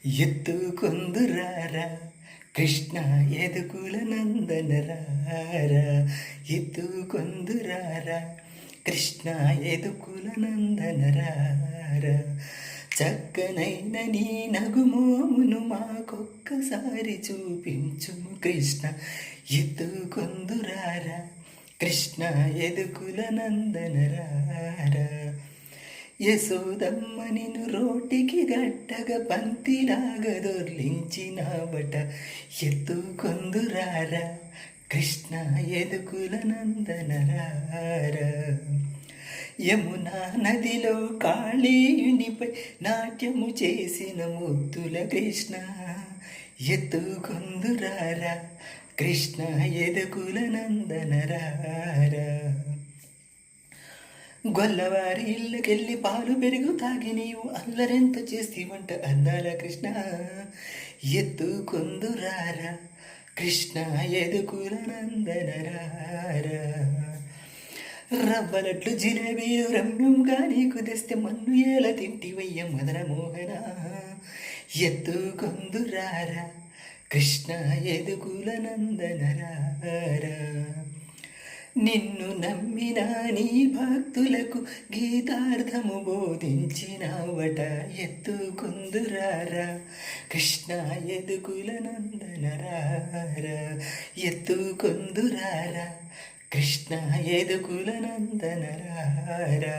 ఎత్తుకొందురారా కృష్ణ ఎదుకుల నందనరారా ఎత్తుకొందురారా కృష్ణ ఎదుకుల నందనరారా చక్కనైన నీ నగుమోమును మాకొక్కసారి చూపించుము కృష్ణ ఎత్తుకొందురారా కృష్ణ ఎదుకుల నందనరారా యశోదమ్మ నిన్ను రోటికి గట్టగా పంతిలాగా దొర్లించినావట ఎత్తుకొందురారా కృష్ణ ఎదుకుల నందనరారా యమునా నదిలో కాళీయునిపై నాట్యము చేసిన ముద్దుల కృష్ణ ఎత్తుకొందురారా కృష్ణ ఎదుకుల నందనరారా గొల్లవారి ఇళ్ళకెళ్ళి పాలు పెరుగు తాగి నీవు అల్లరెంత చేస్తీవంట అందాల కృష్ణ ఎత్తుకొందురారా కృష్ణ ఎదుకుల నందనరారా రవ్వలట్లు జిలేబీలు రమ్యంగా నీకు తెస్తే మన్ను ఏల తింటివయ్య మదన మోహన ఎత్తుకొందురారా కృష్ణ ఎదుకుల నందనరారా నిన్ను నమ్మిన నీ భక్తులకు గీతార్థము బోధించినావట ఎత్తుకొందురారా కృష్ణ ఎదుకుల నందనరారా ఎత్తుకొందురారా కృష్ణ ఎదుకుల నందనరారా